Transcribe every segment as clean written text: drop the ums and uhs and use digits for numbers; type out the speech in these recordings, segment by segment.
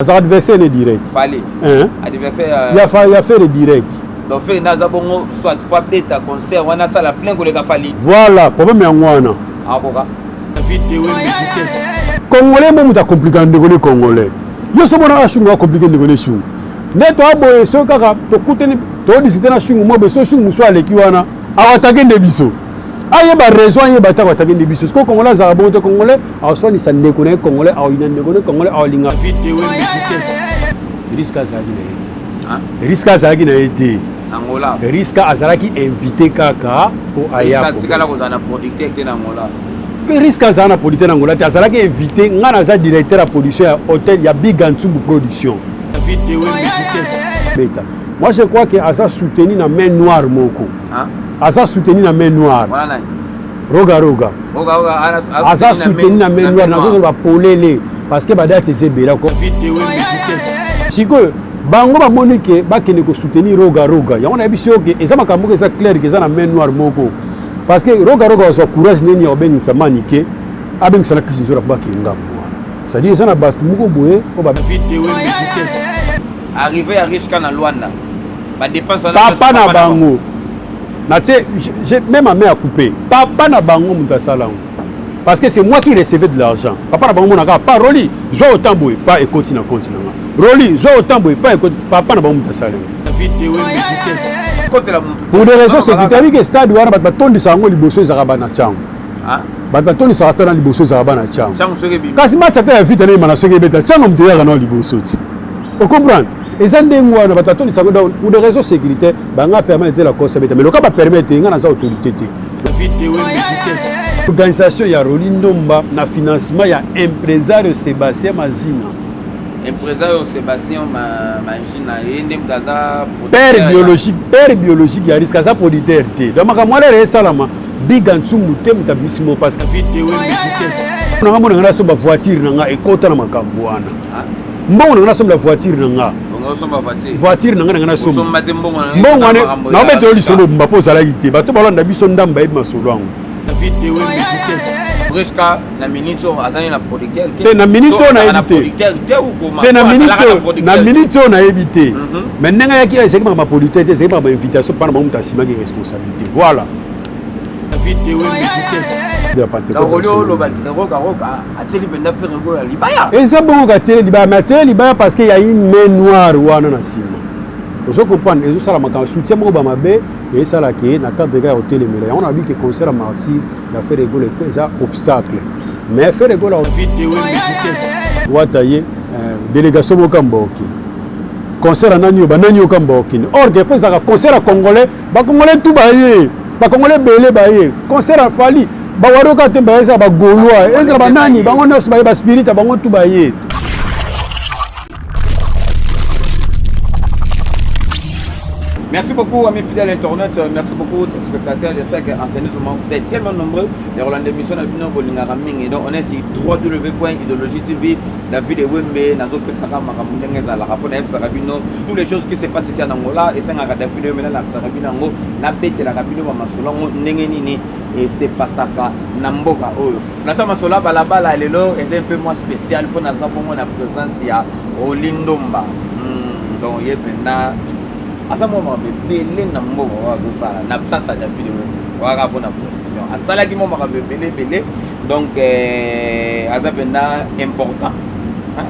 Son adversaire est direct. Fallait. Hein? Adversaire. Il a fait le direct. Donc, fait Nazabongo, soit fois bêta concert, on a ça la plein que les gars fallait. Voilà, problème est en Wana. Ah, quoi? Congolais, même, tu as compliqué de Congolais. Yo, c'est bon, on a compliqué de chou. Net, tu as beau, ce kaka, tu coûtes, tu as décidé de chou, moi, ce chou, soit les Kiwana, à attaquer des bisous. Ah, il y a raison, il y a attaquer des bisous. Ce que Congolais, ça a bon, Congolais, alors soit ils s'en déconnent, Congolais, alors ils n'en déconnent, Congolais, alors ils n'en risque à Zagina. Risque à Zagina été. Angola. Risque à Zagina invité Kaka pour Aya. Risque à Zagina producteur qui est Angola. Risque à Zagina producteur Angola. Tu as Zagina invité, Ngana directeur à production à hôtel, il y a Big Antsumbu production. Moi je crois que Asa soutenu na main noire moko. Asa soutenu na main noire. Roga roga. Asa soutenu na main noire. Nazo va polele parce que bada tese bela ko. Siko bango ba monike ba kene ko soutenir roga roga. Ya on a biso que eza makambo que ça clair que ça na main noire moko. Parce que roga roga so courage neni obengi sa manike abengi sana kisi zo ba kinga. Ça dit ça na batu moko boye ko ba arrivé à Rishka na Luanda. Ba dépense papa na bango. Na tse même ma mère a coupé. Papa na bango mutasalango. Parce que c'est moi qui recevais de l'argent. Papa na bango naka pas Roli, zo autant boy pas écoute na continent. Roli, zo autant boy pas écoute papa na bango mutasalango. Pour des raisons sécuritaires que stade wana ba tondi sango liboso ezaraba na chango. Ah ba tondi sa restaurant liboso ezaraba na chango. Chango sokebi. Kasi match ata vite na mana sokebeta chango mteya na liboso ti. Vous comprenez? Et ça ndengwa na batatu ça pour des raisons sécuritaires banga permettre la course mais le cas pas permettre ngana za autorité té. Organisation ya Rolindomba na financement ya impresario Sébastien Mazina. Impresario Sébastien Mazina yende mdaza père biologique ya risque ça producteur té. Donc makamwa le salama Big Antsumbu té mutabisimo parce que on a mona somba voiture nanga ekota na makambo wana. Mbongo na somba voiture nanga. Voiture nanga na somba. Mbongo na obete oli solo mbapo sala yité. Bato balanda biso ndamba yeba masolo. Presque na minute azani na producteur. Te na minute on a évité. Te na minute on a évité. Mais nanga yaki c'est ma producteur, c'est ma invitation par ma mutasima qui responsabilité. Voilà. Et ça bon gâter libaya mais libaya parce qu'il y a une main noire wana na sima. Vous comprenez et ça la makan soutien mo ba mabe et ça la qui na cadre de gars hôtel Emirates. On a vu que concert à Marty il a fait rigoler ça obstacle. Mais faire rigoler wataye délégation mo Kamboki. Concert à Nanio banani au Kamboki. Or que fait ça concert à congolais, ba congolais tout baye. Ba congolais belé baye. Concert à Fali ba waroka te baye ça ba gaulois. Ezra ba nani ba ngona so baye ba spirit ba ngon tout baye. Merci beaucoup amis fidèles internautes, merci beaucoup spectateurs, j'espère que vous êtes tellement nombreux. Les Roland d'émission na bino bolinga raming et donc on est sur www.idéologie.tv, la vidéo Wembe, nazo pesaka makambo ndenge za la rapport na Sarabino, toutes les choses qui se passent ici en Angola et ça ngaka da vidéo maintenant la Sarabino ngo na bete la kabino ba masolongo ndenge nini et c'est pasaka na mboka oyo. Nata masola balabala lelo est un peu moins spécial pour na sabongo na présence ya Rolindomba. Donc yependa asamo mabebele na mboka wa kusala na sasa ya vidéo waka bona position asala ki mo mabebele bele donc azabenda important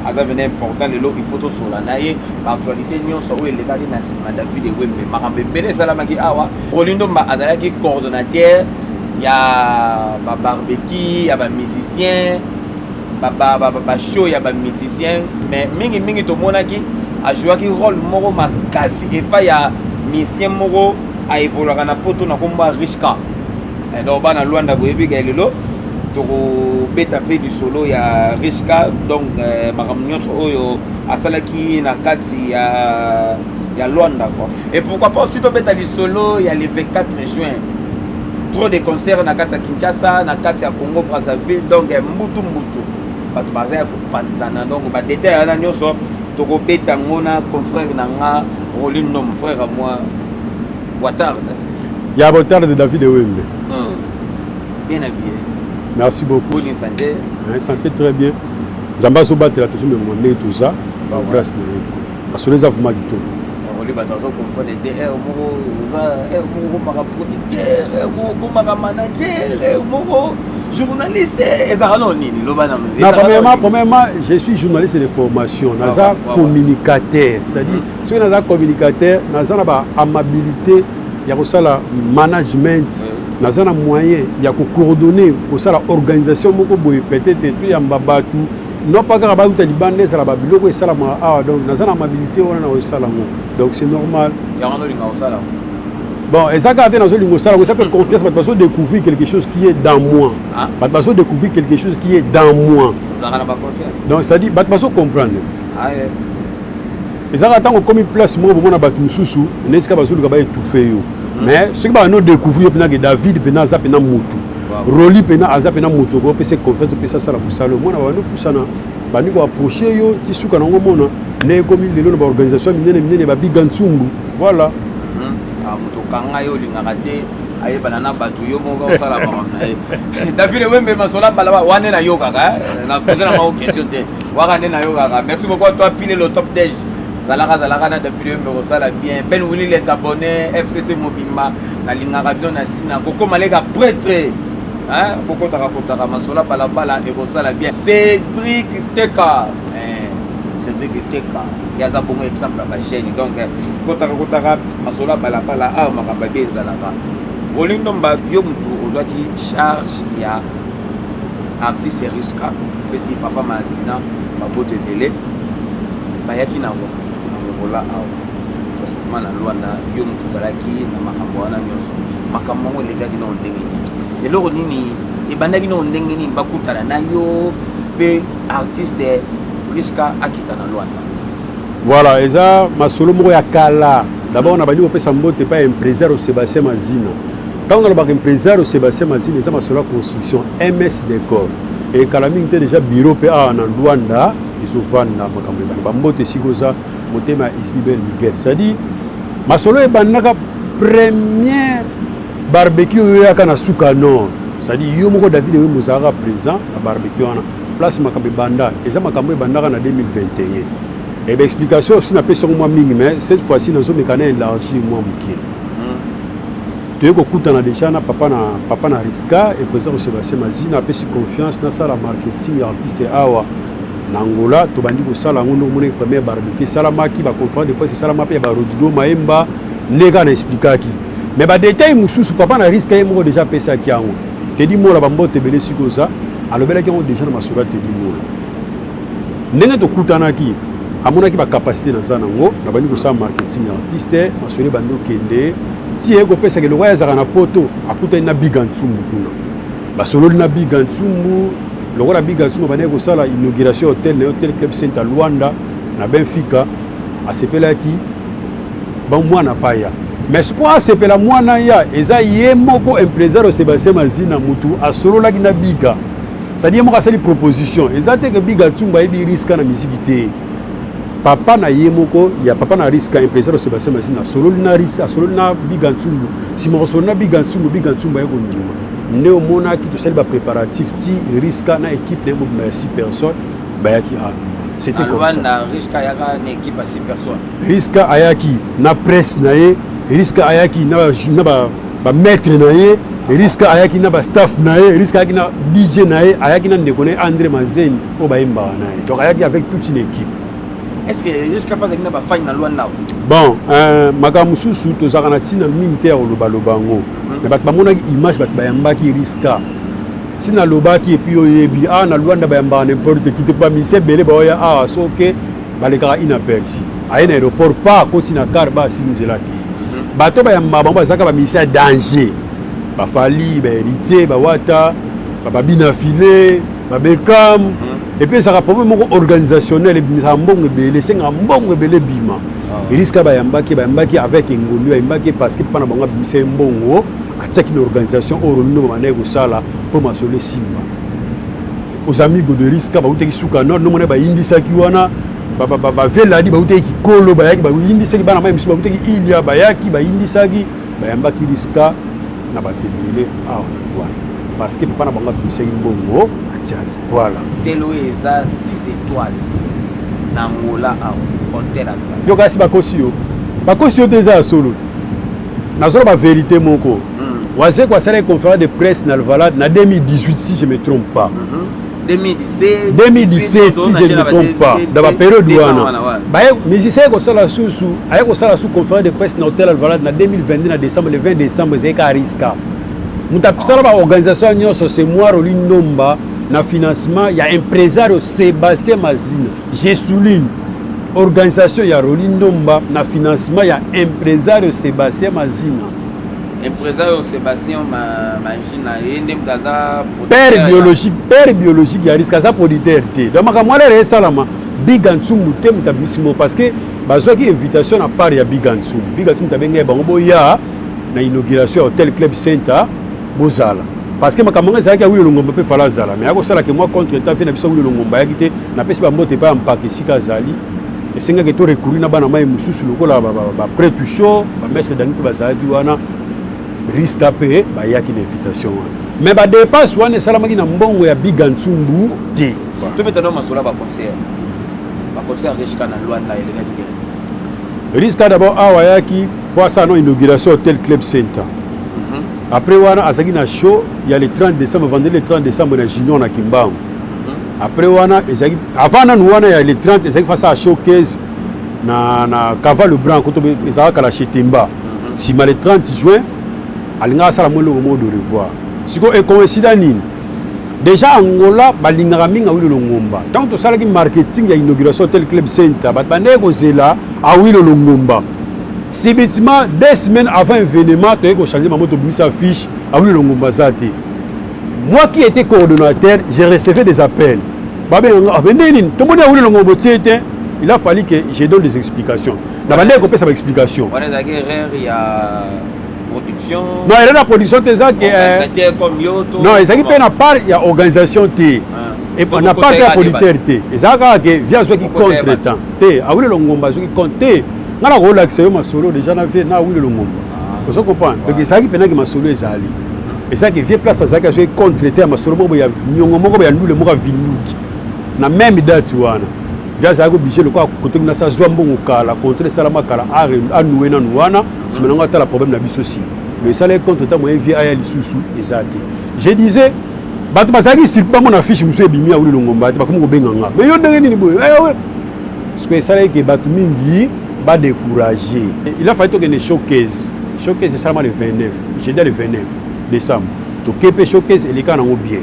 azabenda important lelo il faut to sola na ye actualité nyonso o ele kali na sima da vidéo wembe makambebele sala maki awa Rolindomba azala ki coordonnateur ya ba barbecue ya ba musicien ba show ya ba musicien mais mingi to monaki a joué un rôle moro makasi et pas ya mission moro a évolué na poto na komba Rishka et donc bana Luanda boyebi galelo to beta pe du solo ya Rishka donc makamnyo oyo asalaki na kati ya Luanda quoi et pourquoi pas aussi to beta du solo ya le 24 juin trop de concerts na kati ya Kinshasa na kati ya Congo Brazzaville donc mbutu bato bazaya ko panzana donc ba détail na nyoso toko beta ngona confrère nanga Rolindomba frère à moi Ouattara. Il y a Ouattara de David Wembe. Bien habillé. Merci beaucoup. Bonne santé. Santé très bien. Zamba so batela to so me monde tout ça. grâce parce que les avons du tout oli bato comprendre te moko producteur moko manager moko journaliste premièrement je suis journaliste de formation naza communicateur c'est-à-dire soki naza communicateur naza na ba amabilité ya kosala management naza na moyen ya coordonner kosala organisation moko boye peut-être tout ya mbabatu non pas kaka bauta libanda ezala babiloko esalama awa donc naza na amabilité wana na kosala ngo donc c'est normal bon et ça quand on a ça peut confiance parce que découvrir quelque chose qui est dans moi parce que découvrir quelque chose qui est dans moi donc c'est à dire parce que comprendre et ça quand on comme place moi bon na batu mususu n'est-ce pas parce que ba étouffer yo mais ce que ba no découvrir que David pena za pena mutu Roli pena aza pena mutu ko pese confiance pesa sala kusalo moi na ba no kusana ba ni ko approcher yo ti suka na ngomona ne comme lelo na organisation minene ba bigantsumbu voilà kanga yo lingaka te ayebana na bato yo moko osala bakona David Wembe masola balaba wane na yo kaka na poser na ma question te wakane na yo kaka merci beaucoup à toi pile le top 10 zalaka na David Wembe osala bien Ben Willy les Gabonais FCC Mobimba na lingaka bien na tina koko maleka prêtre koko taka masola balabala et osala bien Cédric Teka il y a un bon exemple à ma chaîne donc kotaka masola balabala a makamba bezalaka olindo mba yo mutu ozwaki charge ya artiste Riska pesi papa mazina babote tele bayaki na ngola awa tosima na Luanda yo mutu zalaki na makambo wana nyonso makambo ngo legaki na ndenge ni eloko nini ebandaki na ndenge ni bakutana na yo pe artiste Riska akita na Luanda. Voilà, eza masolo moko ya kala. D'abord on a bali opesa mbote pas impresario Sébastien Mazina. Quand on a ba impresario Sébastien Mazina, eza masolo construction MS Décor. Et kalami était déjà bureau pe a na Luanda, isovanda makambo ba mbote sikoza motema Isbibel Miguel. Ça dit masolo e bandaka première barbecue ya kana suka nord. Ça dit yo moko David we mozara présent na barbecue wana. Place makambo banda eza makambo bandaka na 2021 et ben explication aussi na pesa moi mingi mais cette fois-ci nous sommes mécanisme élargi moi mukie tu ko kutana déjà na papa na Riska et président Sébastien Mazina pesi confiance na sala marketing artiste awa na Angola to bandi ko sala ngono mone premier barbecue sala maki ba conférence de presse sala mapi ba Rodido Maemba nega na expliquaki mais ba détail mususu papa na Riska yemo déjà pesa ki ango te di mo la bambote belé sikoza alobelaki yango déjà na masolo te di mola ndenge tokutanaki amonaki bacapacité na za nango na bandi kosala marketing artiste masolo bandi okende ti ekopesaka eloko yazaka na poto akutani na biga ntsumbu kuna basololi na biga ntsumbu lokola biga ntsumbu bandeki kosala inauguration hotel na hotel Club Saint Luanda na Benfica asepelaki bamwana paya mais po asepela mwana ya eza ye moko impresario Sébastien Mazina mutu asololaki na biga c'est-à-dire moi c'est une proposition exacte que biga tumba ebi Riska na musique papa na yemoko ya papa na Riska impresario Sébastien Mazina solo na Riska solo na biga tumba si mo solo na biga tumba yeko ndima ne omona ki to selba préparatif ti Riska na équipe na mo 6 personnes bayaki a c'était comme ça na Riska yaka na équipe à 6 personnes Riska ayaki na presse na ye Riska ayaki na ba maître na ye Riska ayaki na ba staff na ye Riska ayaki na DJ na ye ayaki na ndekone André Mazeni o ba imba na ye donc ayaki avec toute une équipe. Est-ce que Riska pas na ba fagne na Luanda bon makamususu tozaka na tina militaire lobalobango mais bat bamonaki image bat bayambaki Riska sina lobaki et puis oyebi na Luanda bayamba n'importe qui te pas mise belé ba oya so que balekaka inaperçu aye na aéroport pas continue na car ba sinzelaki bato bayamba bango bazaka ba mise danger bafali héritier bawata babina filé babekam et puis ça rapport même organisationnel ça mbongo belé senga mbongo belé bima Riska bayambaki avec ngolu bayambaki parce que pana bango bimisa mbongo ataki une organisation orono bana ko sala pour masole simba aux amigos de Riska bauteki suka non no mona bayindisaki wana veladi bauteki kolo bayaki bayindisaki bana mai misu bauteki ilia bayaki bayindisaki bayambaki Riska na batebele parce que papa na bango biseki mbongo atiaki voilà telo eza 6 étoiles Nangola hôtel. Yo kasi bakosio. Bakosio déjà solo. Nazolo ba vérité moko. Wazé quoi ça les conférence de presse na Valade na 2018 si je me trompe pas. 2017 si je ne me trompe pas. Dans la période wana. Ba musicien ko sala susu, aye ko sala sous conférence de presse na hôtel Valade na 2022 na décembre le 20 décembre zeka Ariska. Muta sala ba organisation nyonso c'est moi Rolinomba na financement il y a un impresario Sébastien Mazina. Je souligne organisation ya Rolinomba na financement il y a un impresario Sébastien Mazina. Impresario Sébastien Mazina ende mkaza père biologique ya risque ça producteur té. Donc makamwa le salama Big Antsumbu té mutabisimo parce que bazwa ki invitation à part ya Big Antsumbu. Big Antsumbu tabenga bango boya na inauguration Hotel Club Center bozala. Parce que makamanga ça ki a wili longomba pe fala zala mais ako sala que moi contre état fait na biso wili longomba yakite na pesi ba mbote pa mpake sika zali et senga que to recourir na bana mai mususu lokola ba prêt tout chaud ba mestre dangi ba zali wana risque à payer ba yaki l'invitation mais ba dépasse wana salama ki na mbongo ya Big Antsumbu ti to metano masola ba concert risque na Luanda et risque d'abord awa yaki pour ça non inauguration Hotel Club Center. Après wana azaki na show il y a le 30 décembre vendredi le 30 décembre na Junior na Kimbangu. Après wana ezaki avant na wana il y a le 30 ezaki face à showcase na Caval Blanc koto ezaka la Chetemba. Si le 30 juin alinga sala mo le mot de revoir. Siko e coïncident nini. Déjà Angola balingaka minga wilo longomba. Tant to sala ki marketing ya inauguration Hotel Club Center bat bande ko zela a wilo longomba. Subitement 2 semaines avant l'événement, tu as changé ma fiche à Wili Longomba Zate. Moi qui étais coordonnateur, j'ai reçu des appels. Il a fallu que je donne des explications. Il y a des explications. Il y a production. Non, il y a la production. Non, il y a organisation. Et on n'a pas de la producteur. Et ça a été via ceux qui comptent temps. À Wili Longomba, ceux qui comptent. Ngala ko relaxer ma solo déjà na vie na wili longomba. Vous comprenez? Donc ça qui penaki ma solo ezali. Et ça qui vient place ça que je contreter ma solo mo ya nyongo moko ya ndule moko vinuki. Na même date wana. Via ça ko biché le ko côté na sa zwa mbongo kala contre salama kala a noué na wana, c'est maintenant ta la problème na biso si. Le salaire contre ta moyen vie aya lisusu ezate. Je disais bato basaki silpa mon affiche muso ebimi ya wili longomba ba komo ko benganga. Mais yo ndenge nini boy? Parce que ça là que bato mingi pas découragé. Il a fallu que les showcase. Showcase c'est seulement le 29. J'ai dit le 29 décembre. To kepe showcase et les cas n'ont bien.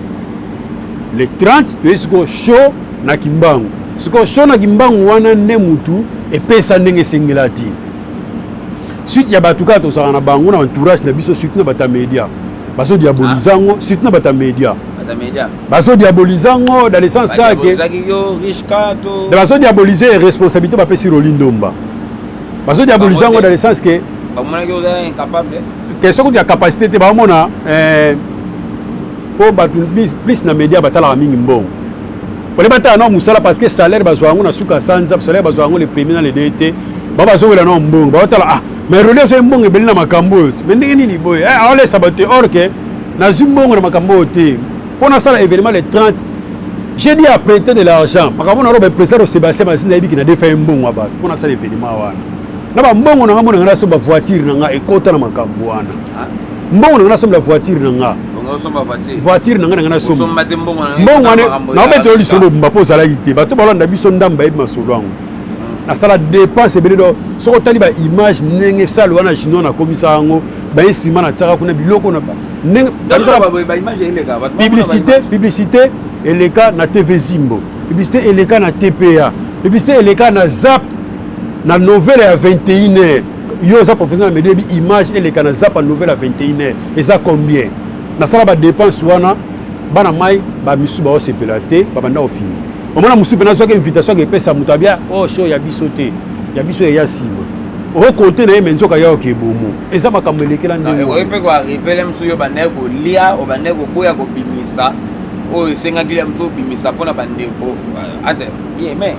Le 30, tu es show na Kimbangu. Ce que show na Kimbangu wana ne mutu et pesa ndenge singilati. Suite ya batuka to sara na bango na entourage na biso suite na bata media. Baso diabolizango suite na bata media. Baso diabolizango dans le sens que baso diaboliser responsabilité ba pesi Rolinomba. Parce que diabolisant dans le sens que question de capacité te ba mona pour battre plus na média batala mingi mbongo. Pour les battre non musala parce que salaire bazwa ngo na suka sanza salaire bazwa ngo le premier dans le DT baba zo wela non mbongo batala ah mais relais so mbongo belina makambo mais ndenge nini boy on laisse saboter or que na zimbongo na makambo te pour na sala événement le 30 j'ai dit à prêter de l'argent makambo na robe président Sébastien Mazina yebi ki na defa mbongo abat pour na sala événement wana na ba mbongo na ngamo na so ba voiture na nga ekota na makambo wana mbongo na so la voiture na nga voiture na nga na so mbongo na ba to lisolo mbapo sala yité ba to balanda biso ndamba yebi masolo ango na sala dépense ebele do soko tali ba image ndenge sala wana chino na komisa ango ba esima na tsaka kuna biloko na ndenge ba image eleka publicité eleka na TV Zimbo publicité eleka na TPA publicité eleka na Zap na nouvelle à 21h. Yo za professionnel me debi image eleka na Zap nouvelle à 21h. Et ça combien? Na sala ba dépense wana bana mai ba misu ba osepelate ba banda ofini. Au moins musu pena so que invitation ke pesa mutabia oh show ya bisote. Ya biso ya sima. O compter na menzo ka ya okebomo. Et ça makambo elekela ndenge. Na e pe ko arriver musu yo bande ko lia o bande ko boya ko bimisa. O senga kila musu bimisa pona bande ko ate. Bien mais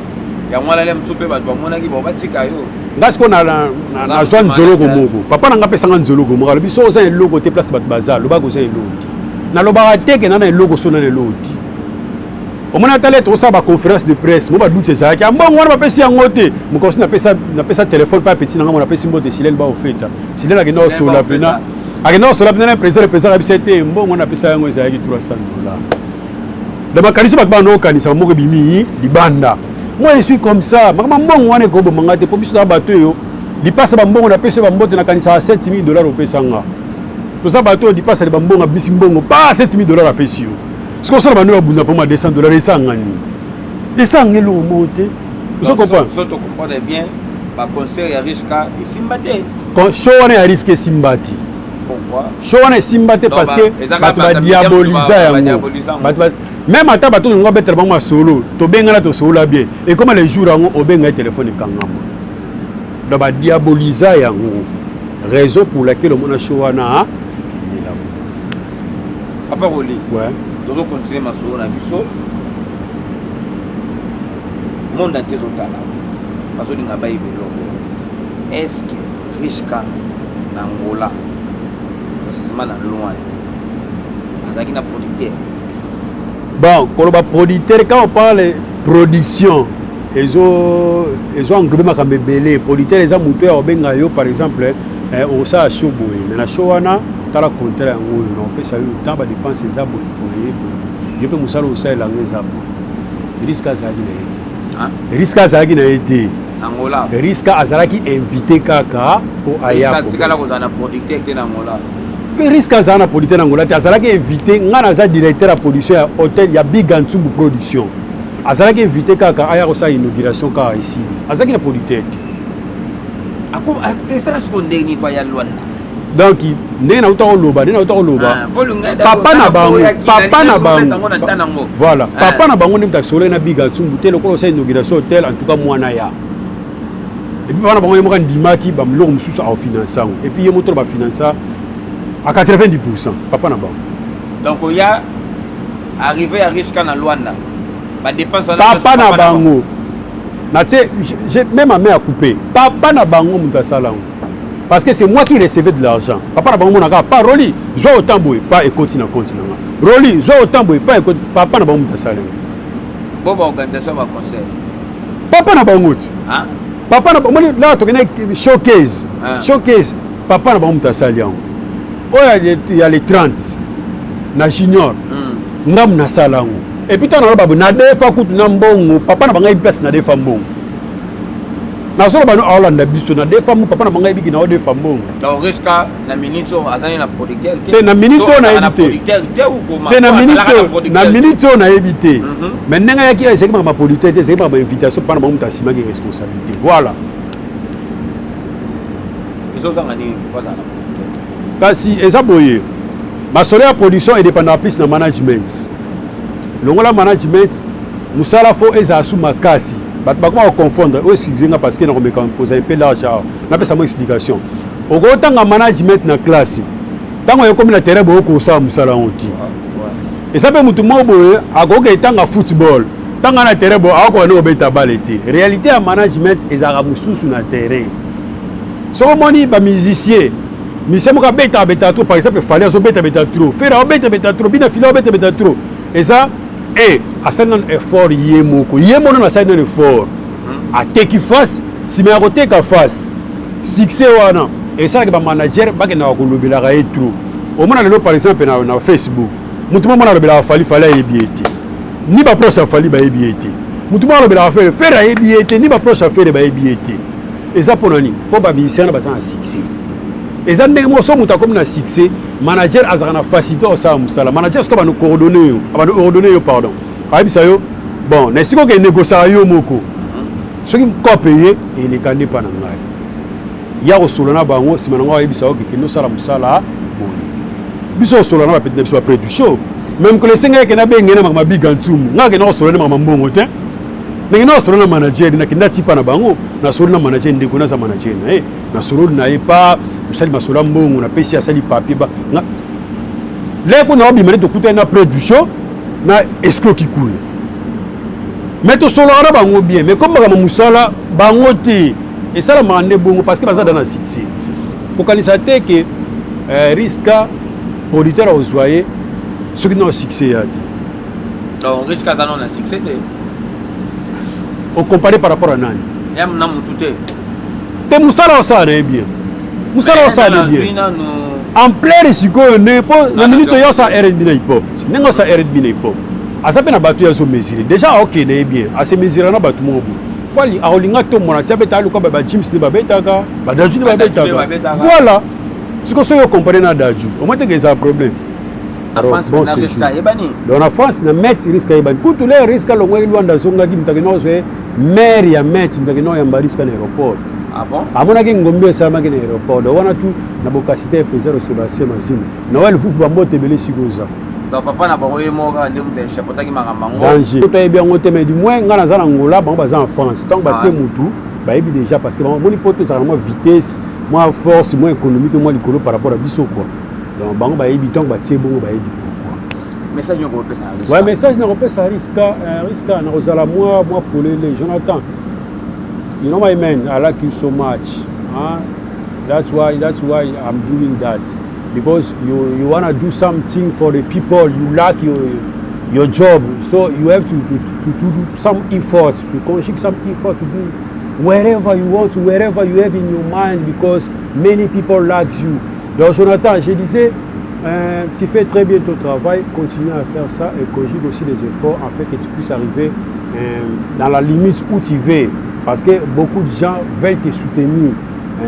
ya mwana le msupe ba mona ki ba tika yo ngasko na zwa nzolo ko moko papa na ngapesa nga nzolo ko moko lo biso za eloko te place bat bazar lo ba ko za eloko na lo ba teke na eloko so na eloko au moins à lettre ça ba conférence de presse mo ba doute ça ki ambongo wana ba pesi yango te mo ko na pesa téléphone pa petit nanga mo na pesi mbote silène ba ofeta silène akenda o sola pena akenda o sola pena président abisete mbongo na pesa yango ezalaki $300 de makanisi ba no kanisa mo ko bimi libanda moi je suis comme ça makama mbongo wana ko bomanga te po biso na bato yo li passa ba mbongo na pesa ba mbote na kanisa $7,000 au pesanga to ça bato di passa ba mbongo bisi mbongo pas $7,000 a pesi yo. Ce qu'on sait, c'est que pour $200 et ça est le monté. Vous comprenez? Si vous comprenez bien, le concert est risqué et Simbati. Quand show est risqué Simbati. Pourquoi? Show est Simbati parce que tu vas diaboliser. Même à ta bateau, on va mettre un solo. Tu vas te solo bien. Et comme les jours, on va mettre un téléphone. Tu vas diaboliser. Raison pour laquelle on a show. Papa Roli. Ouais. Nous allons continuer ma soeur na biso. Monde entier total. Parce que nous avons eu est-ce que Rishka Nangola, précisément dans loin, avec un producteur. Bon, quand on parle producteur, quand on parle de production, ils ont englobé ma camébélé. Producteur, ils ont monté au Bengayo par exemple, on s'est à Choboé. Mais la Chowana, tu as la contraire en haut, on peut saluer le temps de dépenser les arbres pour les. Je peux me saluer aussi la maison. Risque à Zagi n'a été. Risque à Zagi n'a été. Angola. Risque à Zagi invité Kaka pour Aya. Risque à Zagi n'a producteur qui est Angola. Risque à Zagi n'a producteur Angola. Azalaki invité, ngana directeur à production à hôtel, il y a Big Antsumbu production. Azalaki invité Kaka Aya aussi inauguration Kaka ici. Azalaki n'a producteur. Et ça, ce qu'on dit pas y a loin. Donc, nena uta oloba papa na bango voilà papa na bango ndimta solo na biga tsumbu telo ko sa inauguration hotel en tout cas mwana ya et puis bana bango yemoka ndimaki ba mloko mususu a financer et puis yemoto ba financer à 90% papa na bango donc il y a arrivé à Rishka na Luanda ba dépense papa na bango na tse j'ai même ma mère a coupé papa na bango mutasala. Parce que c'est moi qui recevais de l'argent. Papa n'a pas mon agent. Pas Roli, je au tambour, pas et continue. Roli, je au tambour, pas et continue. Papa n'a pas mon salaire. Bon, organisation va conseil. Papa n'a pas mon. Papa n'a pas mon. Là, tu connais showcase. Showcase. Papa n'a pas mon salaire. Oh, il y a les 30. Na junior. N'am na salaire. Et puis, tu as pas na defa coûte n'ambon. Papa n'a pas une place na defa mbon. Na solo bano Hollande biso na deux femmes papa na manga ibiki na deux femmes bon donc risque na minute azani na producteur te na minute na éviter te na minute na éviter mais nenga yaki c'est que ma producteur c'est que ma invitation pas na muta sima qui responsabilité voilà ils ont ngani quoi ça kasi eza boye ma solo ya production est dépendant plus na management longola management musala fo eza sous makasi. Comment on confondre aussi parce que nous avons posé un peu l'argent. On a fait une explication. Au gros temps, management dans la classe. Tant qu'on comme la terre, beaucoup ça, nous allons dire. Et ça peut nous montrer à côté tant à football. Tant qu'on a terre, on a bêta balleté. Réalité à management, ils ont moussou sur le terrain. Si on est un musicien, mais c'est moi qui bêta trop. Par exemple, il fallait bêta trop. Faire bêta trop, bien filer bêta trop. Et ça. Et à ça un effort yemoko na ça un effort à te qui fasse si mais à côté qu'à face succès wana et ça que ba manager ba na ko lobela ga trop au moins le par exemple na Facebook mutu mo na lobela fali ebieti ni ba proche fali ba ebieti mutu mo lobela faire ebieti ni ba proche faire ba ebieti et ça pour nani pour ba musicien na ba ça succès et ça ndenge mo so muta comme na succès manager azana facilité au ça musala manager ce que ba nous coordonner pardon ayebisa yo bon na siko ke négocier yo moko soki ko payer et les candidat pas na ngai ya ko solana bango sima ngo ayebisa yo ke no sala musala bon biso solana ba peut-être biso après du show même que les senga ke na bengena ma biga ntumu ngake na solana ma mbongo te ndenge na solana manager na kinda tipa na bango na solana manager ndeko na sa manager na na solana na e pas tusali masola mbongo na pesi asali papier ba leko na obimele to kuta na après du show na escroc qui coule mais to solo ara bango bien mais comme ba musala bango te et ça la mande bongo parce que baza dans la succès pour kanisa te que risque auditeur au soyer ce qui n'a succès ya te Donc Rich Kazan on a succès. Au comparé par rapport à Nani. Yam na mutute. Te musala ça est bien. Musala ça est bien. En plein risiko ne pas na minute yo ça R&B na hip hop. Nengo ça R&B na hip hop. Asape na batu ya so mesurer. Déjà OK na bien. Ase mesurer na batu mo. Fali aolinga to mona tia beta luka ba James ne ba betaka, ba Daju ne ba betaka. Voilà. Ce que so yo comparer na Daju. Au moins que ça problème. Bon, dans la France, na met risque ebani. Pour tous les risques lo ngwe Luanda zonga ki mtakeno so maire ya met mtakeno ya mbariska na aéroport. Ah bon? Amona ki ngombe sama ki na aéroport. Do wana tu na bokasité président Sébastien Mazina. Na wale fufu ba mbote bele sikoza. Donc papa na bango yemoka ndemu de chapota ki makambango. Danger. Tout est bien ngote mais du moins ngana za na ngola bango baza en France. Tant ba tie mutu ba yebi déjà parce que moni poto ça vraiment vitesse, moins force, moins économique, moins likolo par rapport à biso quoi. Donc bango ba yebi tant ba tie bongo ba yebi. Message nous repère ça. Ouais, message nous repère ça risque na ozala moi pour les Jonathan. You know my man, I like you so much. That's why I'm doing that. Because you wanna do something for the people, you like your job. So you have to do some effort, to conjure some effort to do wherever you want, wherever you have in your mind, because many people like you. Donc Jonathan, je disais, tu fais très bien ton travail, continue à faire ça et conjugue aussi des efforts afin que tu puisses arriver dans la limite où tu veux. Parce que beaucoup de gens veulent te soutenir,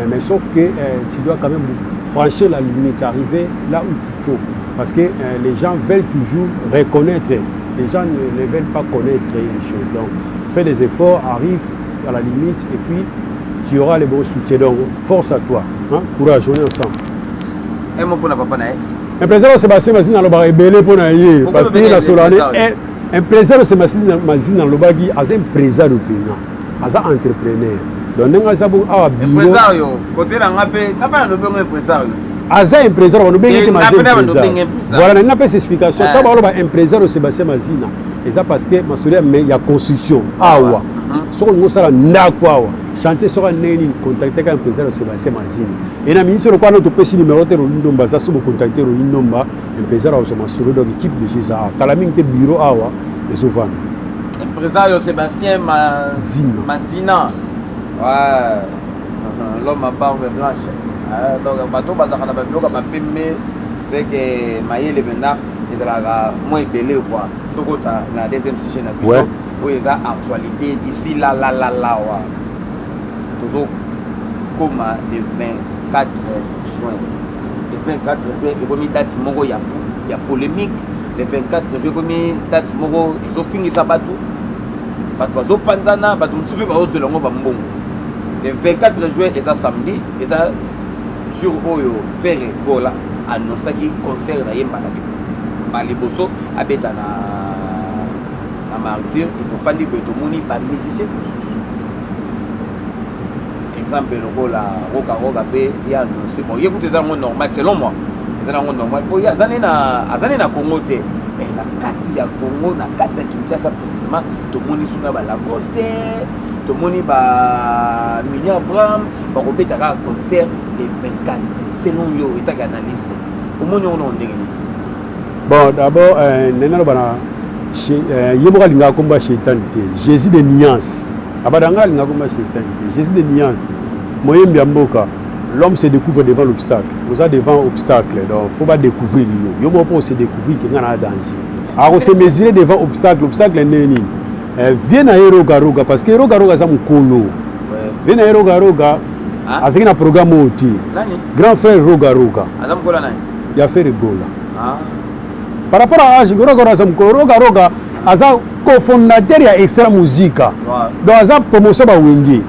mais sauf que tu dois quand même franchir la limite, arriver là où il faut. Parce que les gens veulent toujours reconnaître, les gens ne veulent pas connaître les choses. Donc fais des efforts, arrive à la limite et puis tu auras les bons soutiens. Donc force à toi, hein? Courage, on est ensemble. Un mot pour la papa Naï. Un président Sébastien Mazina dans le bar belé pour naïe parce qu'il a solane un président Sébastien Mazina dans le bar qui a un président de pays, a un entrepreneur. Donc n'enga zabu a bureau. Président côté la ngape, n'a pas le bon président. Aza un président on bien que Mazina. Voilà, n'a pas cette explication. Quand on parle un président Sébastien Mazina, et ça parce que Masolia mais il y a construction. Awa. So on sala ndakwa chanter sera neni contacter quand président Sébastien Mazina. Et na ministre quoi notre petit numéro de Ndomba ça so contacter Ndomba le président au Masolo donc équipe de Gisa. Talaming te bureau awa les souvent. Le président Sébastien Mazina. Ouais. L'homme à barbe blanche. Donc bateau bazaka na babilo ka pembe c'est que maïle benda ezala moins belé quoi. Tokota na deuxième session na biso. Oui, il y a actualité d'ici là, toujours comme le 24 juin. Le 24 juin, il y a une date il y a polémique. Le 24 juin, il y a une date ils ont fini ça bateau. Ils ont panzana, ils ont fait le 24 juin, il y a samedi, il y a jour où il y a fait gola, annoncé qu'il concert na yemba na Maliboso, abeta na martyr et pour faire des bétomoni par musicien exemple le la roka pe ya c'est bon écoutez ça normal selon moi c'est normal pour ya azane na Congo te mais la kati ya Congo na kati ya Kinshasa précisément tout moni suna ba Lacoste tout moni ba Mini Abraham ba robeta ka concert les 24 selon yo état analyste au moni on ndenge bon d'abord nena bana Yemoka linga komba shaitan te Jésus de nuance abadanga linga komba shaitan te Jésus de nuance moyembi mboka l'homme se découvre devant l'obstacle vous êtes devant obstacle donc faut pas découvrir yo mo pour se découvrir qu'il y a un danger alors on se mesurer devant obstacle neni vient na roga parce que roga za mukolo vient na roga azaki na programme oti grand frère roga azam kola nani ya faire gola par rapport à Roga aza cofondateur ya Extra Musica donc aza promotion ba wenge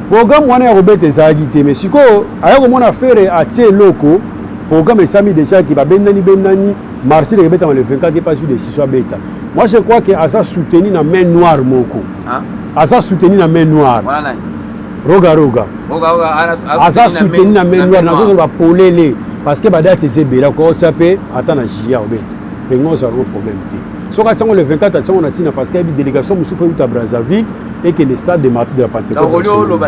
programme wana ya Robert ezagité mais siko aya ko mona faire atie loko programme esami déjà qui ba bendani marché de beta le 24 pas sur décision beta moi je crois que aza soutenu na main noire moko aza soutenu na main noire Roga aza soutenu na main noire nazo ba polele parce que badate ezebela ko tsape atana jia obeta pengo ça un problème te so ka tsango le 24 tsango na tina parce que une délégation musufa uta Brazzaville et que le stade de Martyrs de la Pentecôte roga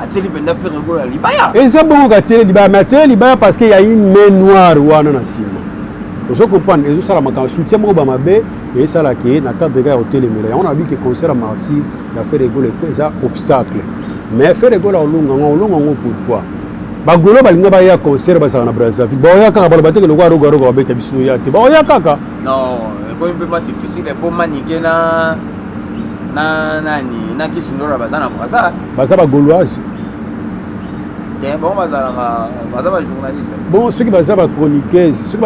ateli benda faire libaya et ça bon ka teli libaya mais teli libaya parce que il y a une main noire wana na sima Vous comprenez, et ça la soutien au Bamabé et ça la qui est dans cadre de gars au téléméré. On a vu que concert à Marty a fait rigoler ça obstacle. Mais faire rigoler au long pourquoi? Bagolo balinga ba ya concert ba ça na Brazzaville. Ba ya kaka balabate que le gars roga ba beta bisu ya te. Ba ya kaka. Non, c'est un peu plus difficile pour maniquer na qui sont là bazana ça. Ba ça ba gauloise. Bon, baza journaliste. Bon, ceux qui baza ba chroniqueuse, ça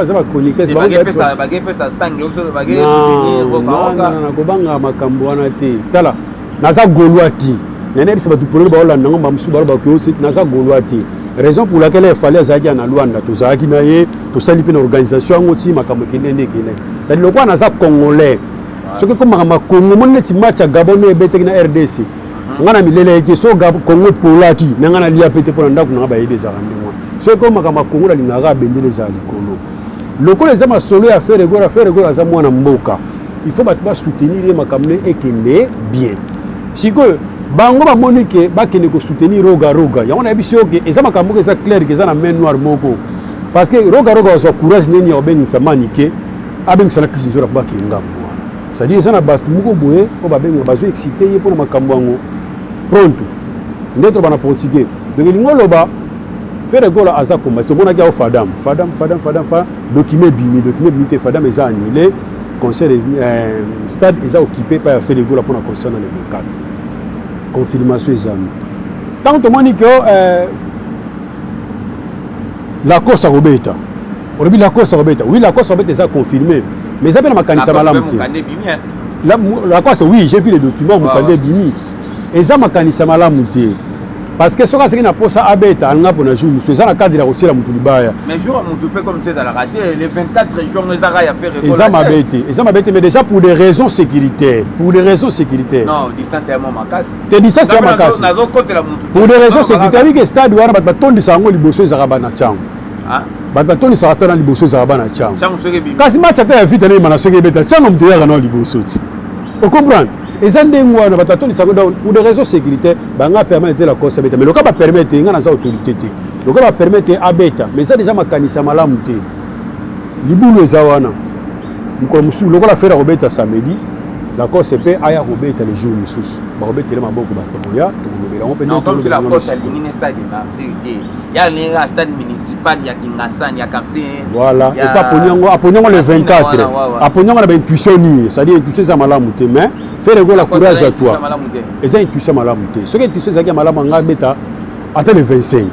sang yo ba soutenir non, ko banga makambo wana te. Tala, naza gauloati. Nene bisa ba tupolo ba Hollande ngo mamsu ba ko naza gauloati. Raison pour laquelle il fallait Zaki en Luanda, tout ça qui naie, tout ça une organisation aussi makambo kinene. Ça dit le quoi naza congolais. Ce que comme ma Congo mon net match à Gabon et bete na RDC. Ngana milele ke so Congo polaki ngana lia pété pour ndako na ba yede za rendez-moi. Ce que comme ma Congo la lingara bendele za likolo. Loko les ama solo à faire rigolo za mwana mboka. Il faut ba soutenir les makamne et kende bien. Si que bango ba monike ba kende ko soutenir roga. Ya on a biso que eza makambo que ça clair que ça na main noire moko. Parce que roga so courage neni obengi sa manike abengi sa na kisizora ba kinga. Ça dit ça na batu moko boye ko ba bengi bazo excité pour makambo ngo. Pronto. Ndetro bana portugais. Donc il ngoloba faire rigolo aza komba. To mona kia Fadam document bimi te Fadam eza annulé. Concert stade est occupé par faire rigolo pour le concert dans le 24. Confirmation les amis. Tant que moni que la course à Roberta. Oui, la course à Roberta est confirmée. Mais ça peut pas makanisa malamu. La course oui, j'ai vu les documents mukande bimi. Et ça makanisa malamu te. Parce que ce qui n'a pas ça abeta anga pona jour monsieur ça na cadre la rotira mutulibaya. Mais jour mutupe comme c'est à la raté les 24 jours nous a faire et ça m'abete mais déjà pour des raisons sécuritaires. Non, distanciellement makas. Te distanciellement makas. Pour des raisons sécuritaires que stade wana bat tondi sango liboso ezaraba na chango. Ah bat tondi sarata na liboso ezaraba na chango. Kasi match ata ya vite na mana soki beta chango muteyaka na liboso ti. Vous comprenez? Et ça ndengwa na batatu pour des raisons sécuritaires banga permettre la course beta mais le cas va permettre ngana za autorité te le cas va permettre abeta mais ça déjà makanisa malamu te libulu ezawana niko musu le cas la faire robeta samedi la course peut aya robeta les jours mususu ba robeta le maboko ba toya to lobela on peut non comme c'est la course à l'Union Stade Marseille il y a le stade municipal il y a Kingassan il y a quartier voilà et pas Ponyongo le 24 à Ponyongo na ben puissance ni ça dit tout ça malamu te mais fais le courage à toi et ça une puissance malamu te ce que tu sais ça qui malamu nga beta attends le 25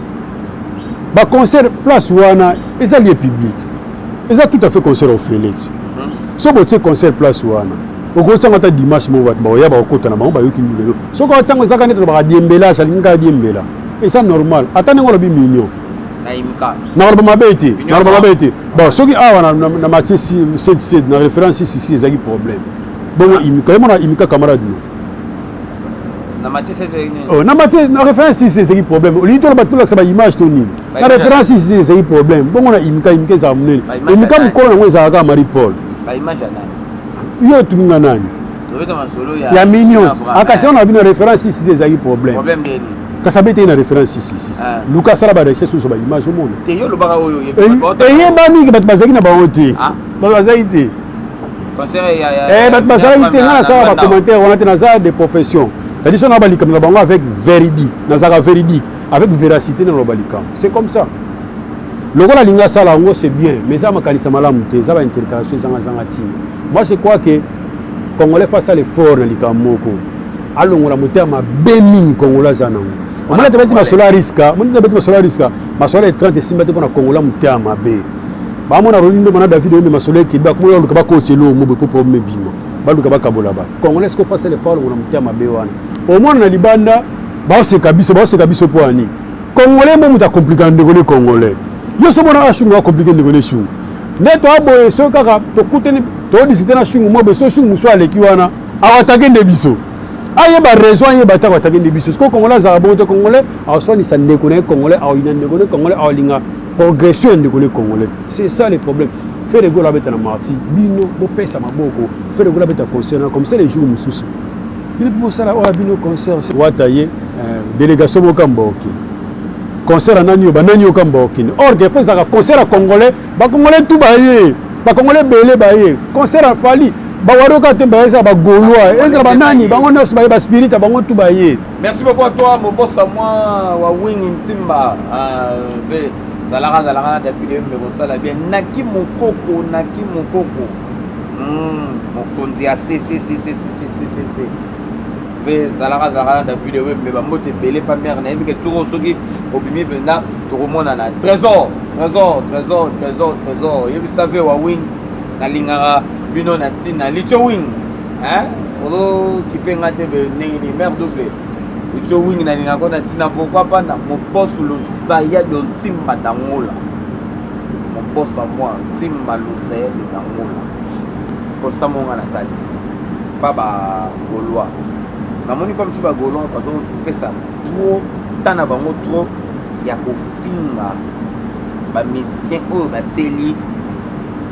ba concert place wana et ça lieu public et ça tout à fait concert au Félix so boté concert place wana okotanga ta dimanche mo ba ya ba okota na ba yoki ndelo so ko tanga zaka neto ba diembela ça linga diembela et ça normal attends ngolo bi million na imka na ba mabete bon so ki awa na match 7 na référence 6 ezaki problème bon imka mona imka camarade na match 7 oh na match na référence 6 ezaki problème oli to ba tula ba image to ni na référence 6 ezaki problème bon na imka za munene imka mukolo na ngweza ka Marie Paul ba image ana yo tuminga nani ya million akasi on a vu na référence 6 ezaki problème kasabete na référence 6 Lucas sala ba recherche sur ba image au monde te yo lo baka oyo ye ba mingi bat bazaki na ba honte ba bazaki conseil ya bat bazaki te na ça ba commentaire on a te na ça de profession ça dit ça na ba likam na bango avec véridique na ça véridique avec véracité na lo ba likam c'est comme ça le gars la linga sala ngo c'est bien mais ça makalisa malamu te ça ba intercalation zanga ti moi je crois que Congolais face à l'effort na likamoko alongola motema bemini Congolais zanango on a tebeti masola risque mon tebeti masola risque masola 30 simbate pona Congolais motema be ba mona rolindo mona David eme masola ki ba ko yo luka ba ko tshelo mo be popo me bima ba luka ba kabola ba Congolais ko face à l'effort ngona motema be wana au moins na libanda ba se kabiso po ani Congolais mo muta compliquer ndeko Congolais yo so mona ashungu compliquer ndeko shungu neto aboye so kaka to kuteni to disiter na shungu mo be so shungu so aleki wana awatake ndebiso aye ba raison aye ba ta watake ndebiso ce Congolais za bonte Congolais a so ni sande ko Congolais a ina ndeko Congolais a linga progression ndeko Congolais c'est ça le problème faire le gola beta na marti bino bo pesa maboko faire le gola beta concert comme ça les jours mususu bino pour ça la bino concert c'est wataye délégation bokamboki concert à Nani Okamboki. Or, que fait ça concert à Congolais, Congolais tout baillé. ba congolais belé baye concert a fali ba waroka te ba eza ba gaulois eza ba nani ba ngona so ba spirit ba ngotu baye. Merci beaucoup à toi mon boss à moi wa wing ntimba ve Zalara depuis me kosala bien naki mokoko mokonzi ya c ve Zalara depuis me ba mote belé pas mère na yebi ke turo soki obimi benda tokomona na trésor yebi save wa wing na lingara bino na tina licho wing hein olo kipenga te be nini merde double licho wing na linga kona tina pourquoi pas na mon boss lo zaya do timba dangola mon boss à moi timba lo zaya de dangola constamment na sali baba gaulois na moni comme si ba gaulois parce que pesa trop tana bango trop ya ko finga ba musicien o ba teli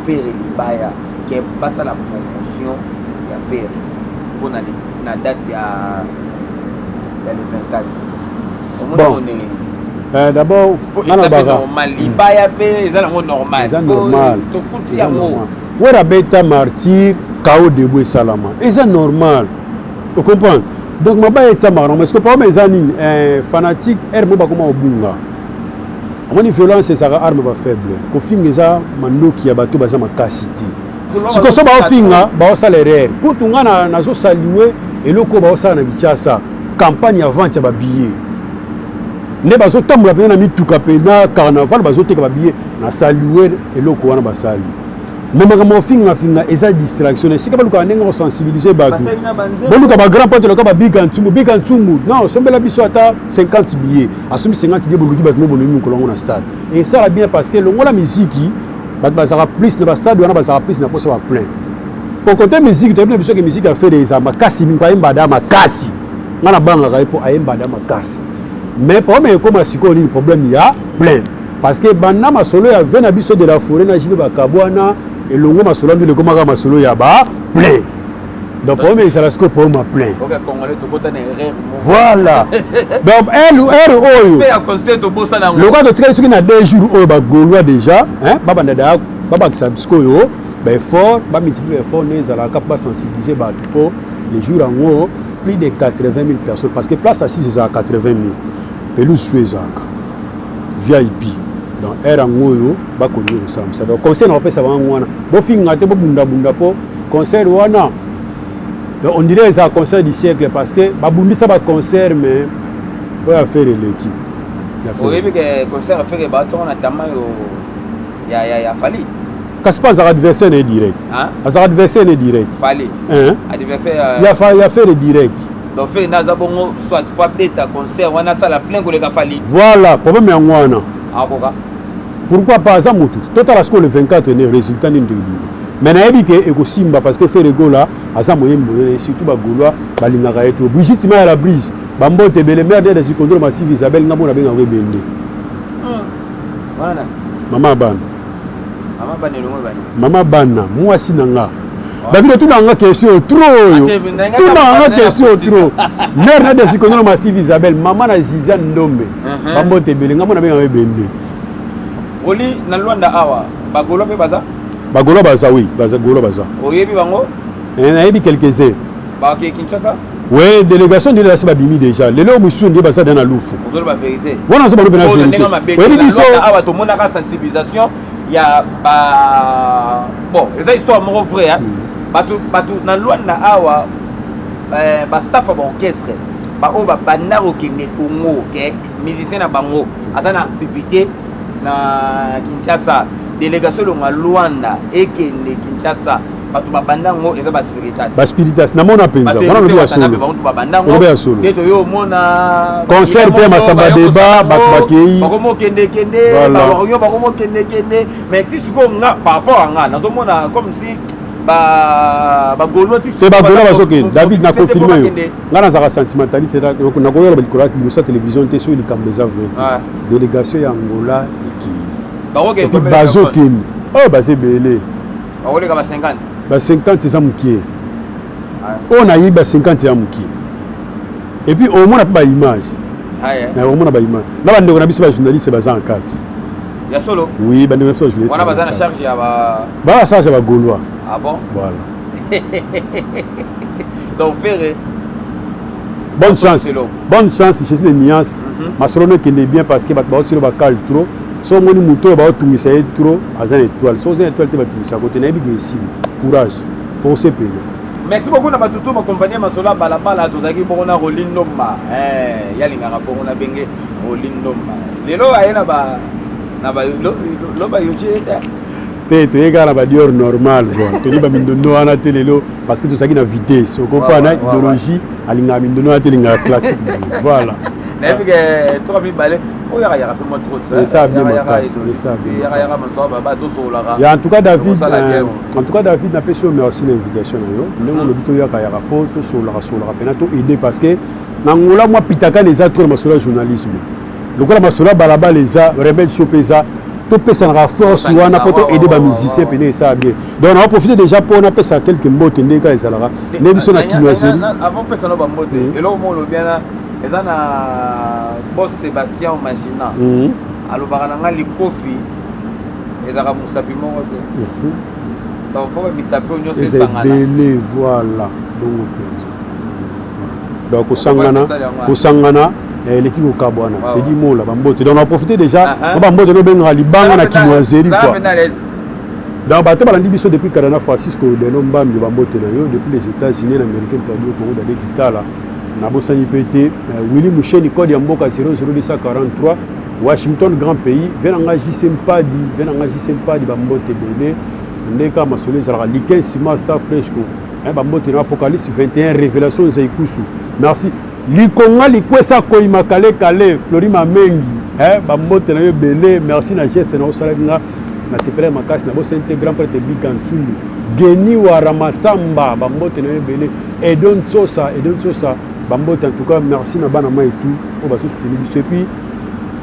faire libaya qui passe la promotion ya faire pour na date ya le 24. Bon, d'abord normal libaya pe eza normal to kuti yango wera beta martyr kao debout salama eza normal tu comprends donc maba eta marron parce que par exemple ezani fanatique herbe ba comment obunga amoni violence ça arme ba faible ko finga eza mandoki ya bato baza makasiti siko so ba ofinga ba osala erreur kutu ngana nazo saluer eloko ba osala na Kinshasa campagne avant ya ba billet ne bazo tamula pe na mituka pe na carnaval bazo teka ba billet na saluer eloko wana basali même quand on finga eza distraction sika ba luka ndenge sensibiliser bato boluka ba grand pote loka ba big antumbu non sombela biso ata 50 billets asumi 50 billets boluki bato mo bonumi kolongo na stade et ça va bien parce que longola musique bato bazaka plus na ba stade wana bazaka plus na posa ba plein pour côté musique tu as besoin que musique a fait des amakasi mpa imbada makasi ngana banga ka ipo ayembada makasi mais pour me comme siko ni problème ya plein parce que bana masolo ya vena biso de la forêt na jibe ba kabwana et longo masolo ndile koma ka masolo ya ba plein donc pour me ça rasco pour ma plein voilà donc elle oyo pe ya concert to bossa na le quoi de tika soki na 2 jours oyo ba gaulois déjà hein baba ndada baba kisabsko yo ba effort ba multiplier effort ne za la cap ba sensibiliser ba pour les jours en haut plus de 80 000 personnes parce que place assise c'est à 80 000 pelouse suezaka VIP donc era ngoyo ba konyo ça donc concert na pesa bango wana bo finga te bo bunda po concert wana donc on dirait ça concert du siècle parce que ba bundisa ba concert mais pour faire l'équipe oui mais que concert faire ba ton na tamayo ya fali Kaspa azar adversaire est direct azar adversaire est direct fali adversaire il a fait le direct donc fait naza bongo soit fois beta concert wana ça la plein ko le fali voilà problème ya ngwana akoka pourquoi pas ça motu total à ce que le 24 est résultat n'indi mais na yebi ke ekosimba parce que fait le gola asa moyen moyen surtout ba gaulois balingaka eto Brigitte ma la brise bambote bele merde de contrôle massif Isabelle ngamo na benga webende voilà mama bana mwasi nanga David tout nanga question trop tout nanga question trop mère na de contrôle massif Isabelle maman na Ziza Ndombe bambote bele ngamo na benga webende oli na Luanda awa bagolo pe baza bagolo baza oui baza golo baza oyebi bango na yebi quelques-uns ba ke Kinshasa oui délégation de la Sabimi déjà les lots musu ndi baza dans la loufu ozolo ba vérité wana so ba na vérité oui biso awa to mona ka sensibilisation ya ba bon eza histoire moko vrai hein batu na Luanda awa ba staff ba orchestre ba o ba bandaro kende Congo ke musicien na bango atana activité na Kinshasa délégation de Luanda et Kinshasa batu babandango eza ba spiritas na mona penza wana lobi ya solo batu babandango lobi ya solo beto yo mona concert pe masamba débat batu bakei bakomo kende ba yo bakomo kende mais tisiko nga par rapport à nga nazomona comme si ba golo tisiko ba golo basoke David na confirmer yo nga nazaka sentimentaliste na koyola ba likola sa télévision te so likambo eza vrai délégation ya Angola et puis bazokin oh basé belé baolé ka ba 50 ba 50 ça mukie on a eu ba 50 ya mukie et puis au moins ba image na au moins ba image na bande na biso ba journaliste baza en 4 Il y a solo. Oui, ben je l'ai. On a besoin de charge, il y a bah ça va Gaulois. Ah bon? Voilà. Donc Ferré. Bonne chance. Bonne chance, je sais les nuances. Ma solo qui est bien parce que bah tu vas calme trop. Si on moni moto ba tout ça trop, à une étoile. Si on une étoile tu vas tout ça côté na bi ici. Courage. Foncez payer. Merci beaucoup na batutu ma compagnie masola balabala tozaki bokona Rolindo Mba. Ya lingaka bokona benge Rolindo Mba. Lelo ayena ba na ba lo ba yoche tu es gars là dire normal bon tu dis ba mindono ana telelo parce que tu sais na vitesse on comprend na idéologie alinga mindono ana telinga classique voilà na que toi mi balé o ya ya peu moins trop ça ça bien ça bien ya manso ba to solara ya en tout cas David n'a pas su merci l'invitation na yo ndenge le bito ya ka ya photo solara pena to aider parce que na ngola moi pitaka les autres masola journalisme le quoi masola balaba les a rebelle chopeza to pesa na force wana poto aider ba musicien pene ça bien donc on va profiter déjà pour on a pesa quelques mbote ndeka ezalaka ne biso na kinwaseli avant pesa no ba mbote elo mo lo bien na ezana boss Sébastien Magina alobaka na nga likofi ezaka musapi moko te donc faut misapi onyo se sangana belé voilà donc kusangana l'équipe au Kabwana te dit mola bambote donc on a profité déjà bambote no benga libanga na kinwazeri quoi donc bato balandi biso depuis 49 Francisco de Lombam bambote na yo depuis les États-Unis l'Américain Claudio Congo d'aller Vitala na bosani pété Willy Moucheni code ya mboka 00243 Washington grand pays venanga jisempadi bambote belé ndeka masole zara liken sima star fresh ko bambote na Apocalypse 21 révélation zaikusu merci likonga likwesa koima kale Florima Mengi bambote na yo belé merci na geste na osala nga na sepele makasi na bosente grand prêtre Bikantsulu Geni Waramasamba bambote na yo belé Edon Sosa bambote en tout cas merci na bana mai tout on va soutenir biso et puis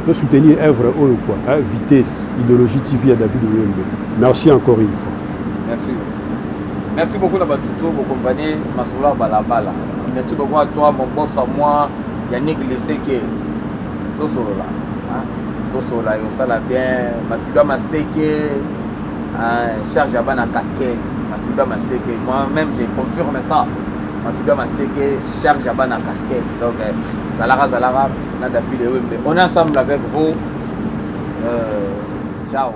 de soutenir œuvre oyo quoi vitesse idéologie TV à David Oyembe merci encore une fois merci beaucoup na batuto pour compagnie masola balabala merci beaucoup à toi mon boss à moi Yannick Leseke tosola yo sala bien matuda maseke charge à bana casquette matuda maseke moi même j'ai confirmé ça matuda maseke charge à bana casquette donc zalara na David Oyembe on est ensemble avec vous ciao.